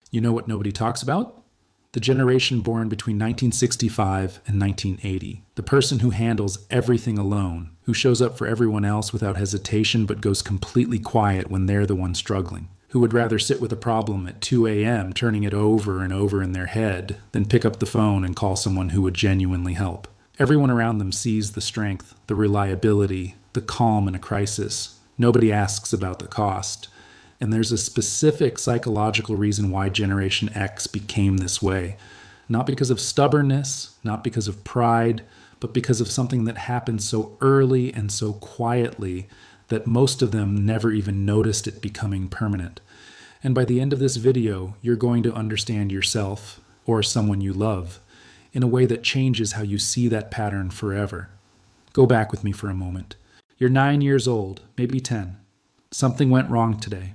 You know what nobody talks about? The generation born between 1965 and 1980. The person who handles everything alone, who shows up for everyone else without hesitation but goes completely quiet when they're the one struggling. Who would rather sit with a problem at 2 a.m. turning it over and over in their head than pick up the phone and call someone who would genuinely help. Everyone around them sees the strength, the reliability, the calm in a crisis. Nobody asks about the cost. And there's a specific psychological reason why Generation X became this way. Not because of stubbornness, not because of pride, but because of something that happened so early and so quietly that most of them never even noticed it becoming permanent. And by the end of this video, you're going to understand yourself or someone you love in a way that changes how you see that pattern forever. Go back with me for a moment. You're 9 years old, maybe 10. Something went wrong today.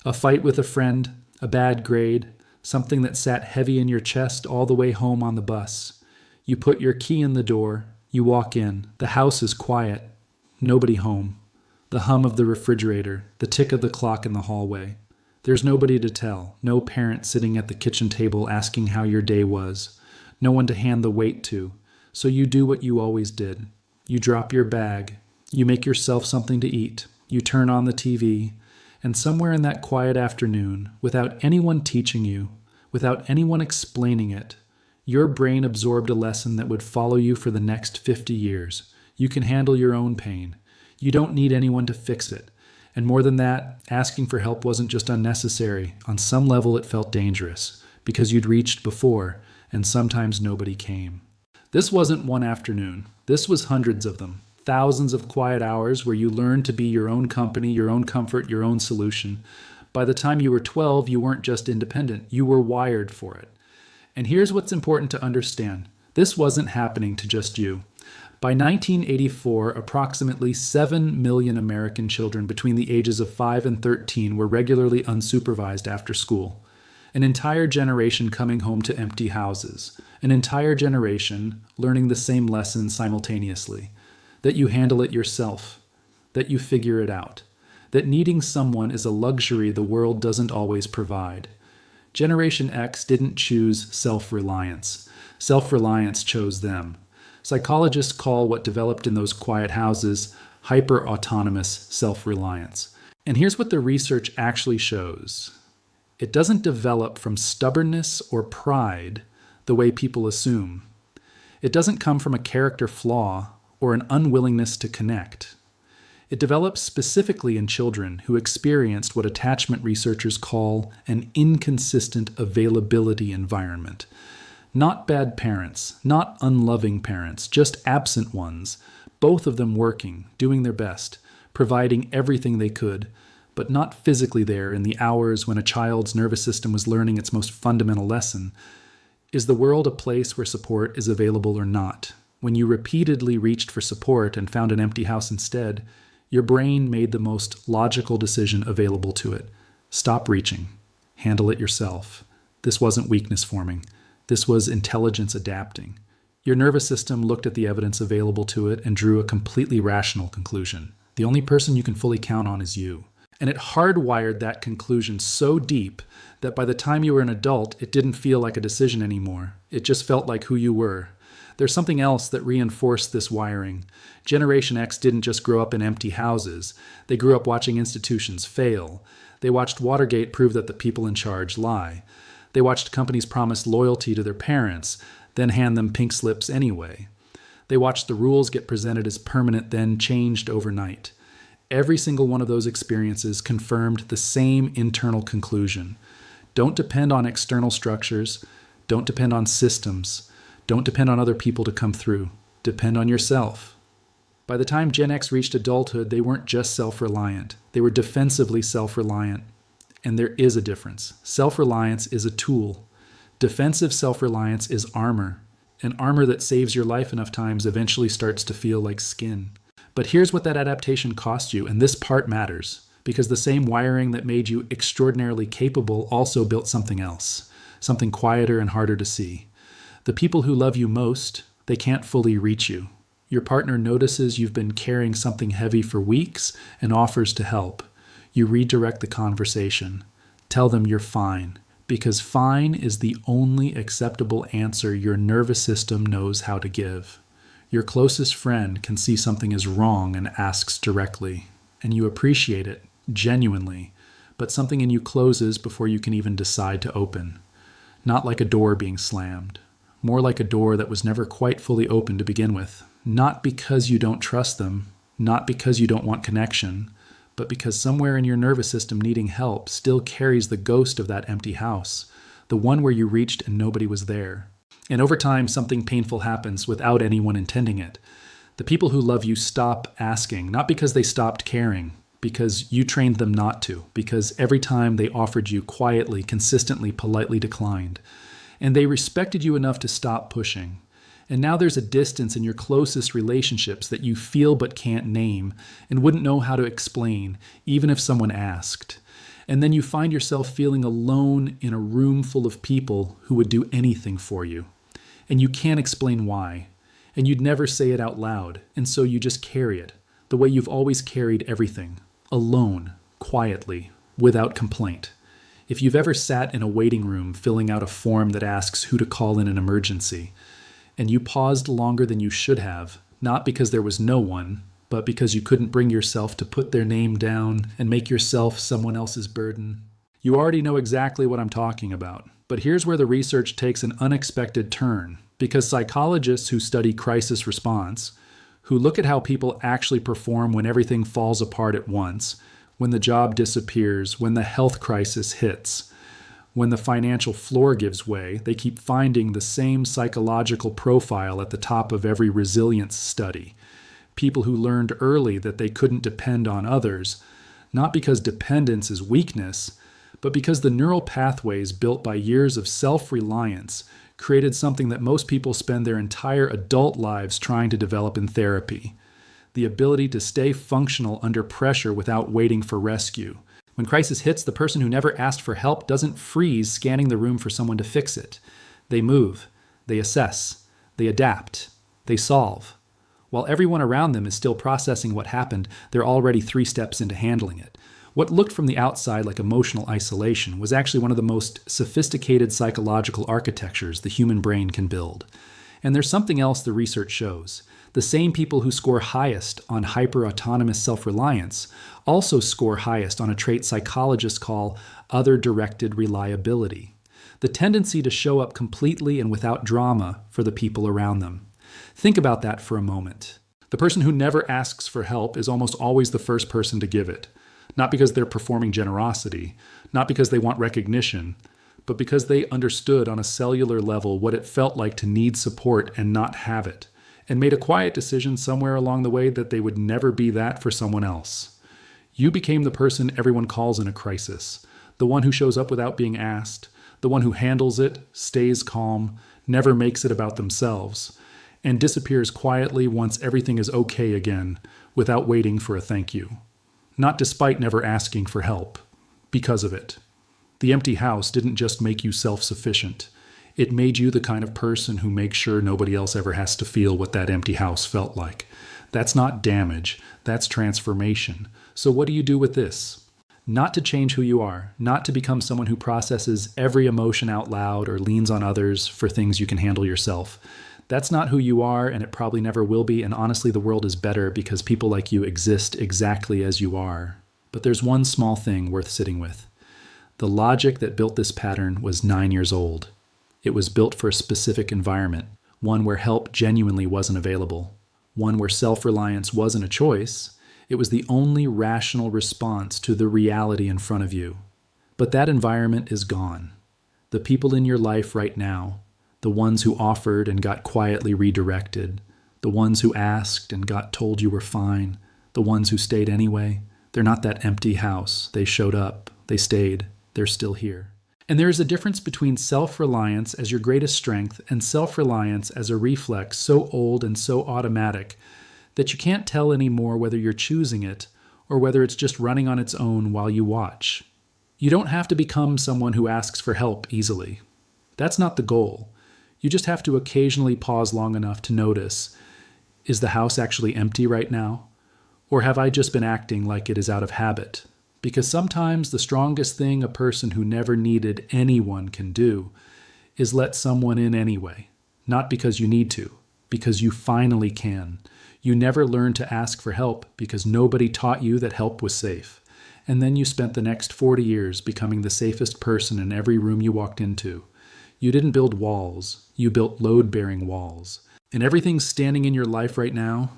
A fight with a friend, a bad grade, something that sat heavy in your chest all the way home on the bus. You put your key in the door, you walk in, the house is quiet, nobody home. The hum of the refrigerator, the tick of the clock in the hallway. There's nobody to tell, no parent sitting at the kitchen table asking how your day was, no one to hand the weight to, so you do what you always did. You drop your bag, you make yourself something to eat, you turn on the TV, and somewhere in that quiet afternoon, without anyone teaching you, without anyone explaining it, your brain absorbed a lesson that would follow you for the next 50 years. You can handle your own pain. You don't need anyone to fix it. And more than that, asking for help wasn't just unnecessary. On some level, it felt dangerous, because you'd reached before, and sometimes nobody came. This wasn't one afternoon. This was hundreds of them. Thousands of quiet hours where you learned to be your own company, your own comfort, your own solution. By the time you were 12, you weren't just independent. You were wired for it. And here's what's important to understand. This wasn't happening to just you. By 1984, approximately 7 million American children between the ages of 5 and 13 were regularly unsupervised after school. An entire generation coming home to empty houses. An entire generation learning the same lessons simultaneously. That you handle it yourself. That you figure it out. That needing someone is a luxury the world doesn't always provide. Generation X didn't choose self-reliance. Self-reliance chose them. Psychologists call what developed in those quiet houses hyperautonomous self-reliance. And here's what the research actually shows. It doesn't develop from stubbornness or pride the way people assume. It doesn't come from a character flaw or an unwillingness to connect. It develops specifically in children who experienced what attachment researchers call an inconsistent availability environment. Not bad parents, not unloving parents, just absent ones, both of them working, doing their best, providing everything they could, but not physically there in the hours when a child's nervous system was learning its most fundamental lesson. Is the world a place where support is available or not? When you repeatedly reached for support and found an empty house instead, your brain made the most logical decision available to it. Stop reaching. Handle it yourself. This wasn't weakness forming. This was intelligence adapting. Your nervous system looked at the evidence available to it and drew a completely rational conclusion. The only person you can fully count on is you. And it hardwired that conclusion so deep that by the time you were an adult, it didn't feel like a decision anymore. It just felt like who you were. There's something else that reinforced this wiring. Generation X didn't just grow up in empty houses. They grew up watching institutions fail. They watched Watergate prove that the people in charge lie. They watched companies promise loyalty to their parents, then hand them pink slips anyway. They watched the rules get presented as permanent, then changed overnight. Every single one of those experiences confirmed the same internal conclusion. Don't depend on external structures. Don't depend on systems. Don't depend on other people to come through. Depend on yourself. By the time Gen X reached adulthood, they weren't just self-reliant. They were defensively self-reliant. And there is a difference. Self-reliance is a tool. Defensive self-reliance is armor. An armor that saves your life enough times eventually starts to feel like skin. But here's what that adaptation cost you, and this part matters, because the same wiring that made you extraordinarily capable also built something else, something quieter and harder to see. The people who love you most, they can't fully reach you. Your partner notices you've been carrying something heavy for weeks and offers to help. You redirect the conversation. Tell them you're fine. because fine is the only acceptable answer your nervous system knows how to give. Your closest friend can see something is wrong and asks directly, and you appreciate it, genuinely, but something in you closes before you can even decide to open. Not like a door being slammed, more like a door that was never quite fully open to begin with. Not because you don't trust them, not because you don't want connection, but because somewhere in your nervous system needing help still carries the ghost of that empty house, the one where you reached and nobody was there. And over time, something painful happens without anyone intending it. The people who love you stop asking, not because they stopped caring, because you trained them not to, because every time they offered you quietly, consistently, politely declined. And they respected you enough to stop pushing. And now there's a distance in your closest relationships that you feel but can't name and wouldn't know how to explain, even if someone asked. And then you find yourself feeling alone in a room full of people who would do anything for you. And you can't explain why. And you'd never say it out loud. And so you just carry it, the way you've always carried everything, alone, quietly, without complaint. If you've ever sat in a waiting room filling out a form that asks who to call in an emergency, and you paused longer than you should have, not because there was no one, but because you couldn't bring yourself to put their name down and make yourself someone else's burden. You already know exactly what I'm talking about. But here's where the research takes an unexpected turn, because psychologists who study crisis response, who look at how people actually perform when everything falls apart at once, when the job disappears, when the health crisis hits, when the financial floor gives way, they keep finding the same psychological profile at the top of every resilience study. People who learned early that they couldn't depend on others, not because dependence is weakness, but because the neural pathways built by years of self-reliance created something that most people spend their entire adult lives trying to develop in therapy: the ability to stay functional under pressure without waiting for rescue. When crisis hits, the person who never asked for help doesn't freeze scanning the room for someone to fix it. They move, they assess, they adapt, they solve. While everyone around them is still processing what happened, they're already 3 steps into handling it. What looked from the outside like emotional isolation was actually one of the most sophisticated psychological architectures the human brain can build. And there's something else the research shows. The same people who score highest on hyperautonomous self-reliance also score highest on a trait psychologists call other-directed reliability, the tendency to show up completely and without drama for the people around them. Think about that for a moment. The person who never asks for help is almost always the first person to give it, not because they're performing generosity, not because they want recognition, but because they understood on a cellular level what it felt like to need support and not have it, and made a quiet decision somewhere along the way that they would never be that for someone else. You became the person everyone calls in a crisis, the one who shows up without being asked, the one who handles it, stays calm, never makes it about themselves, and disappears quietly once everything is okay again, without waiting for a thank you. Not despite never asking for help, because of it. The empty house didn't just make you self-sufficient. It made you the kind of person who makes sure nobody else ever has to feel what that empty house felt like. That's not damage, that's transformation. So what do you do with this? Not to change who you are, not to become someone who processes every emotion out loud or leans on others for things you can handle yourself. That's not who you are, and it probably never will be, and honestly the world is better because people like you exist exactly as you are. But there's one small thing worth sitting with. The logic that built this pattern was 9 years old. It was built for a specific environment, one where help genuinely wasn't available, one where self-reliance wasn't a choice. It was the only rational response to the reality in front of you. But that environment is gone. The people in your life right now, the ones who offered and got quietly redirected, the ones who asked and got told you were fine, the ones who stayed anyway, they're not that empty house. They showed up, they stayed, they're still here. And there is a difference between self-reliance as your greatest strength and self-reliance as a reflex so old and so automatic that you can't tell anymore whether you're choosing it or whether it's just running on its own while you watch. You don't have to become someone who asks for help easily. That's not the goal. You just have to occasionally pause long enough to notice, is the house actually empty right now? Or have I just been acting like it is out of habit? Because sometimes the strongest thing a person who never needed anyone can do is let someone in anyway. Not because you need to, because you finally can. You never learned to ask for help because nobody taught you that help was safe. And then you spent the next 40 years becoming the safest person in every room you walked into. You didn't build walls, you built load-bearing walls. And everything standing in your life right now,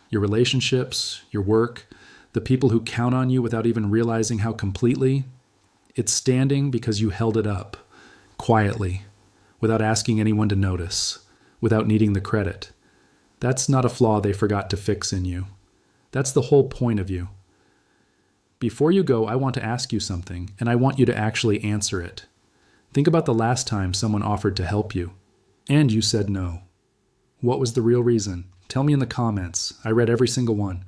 your relationships, your work, the people who count on you without even realizing how completely, it's standing because you held it up, quietly, without asking anyone to notice, without needing the credit. That's not a flaw they forgot to fix in you. That's the whole point of you. Before you go, I want to ask you something, and I want you to actually answer it. Think about the last time someone offered to help you, and you said no. What was the real reason? Tell me in the comments. I read every single one.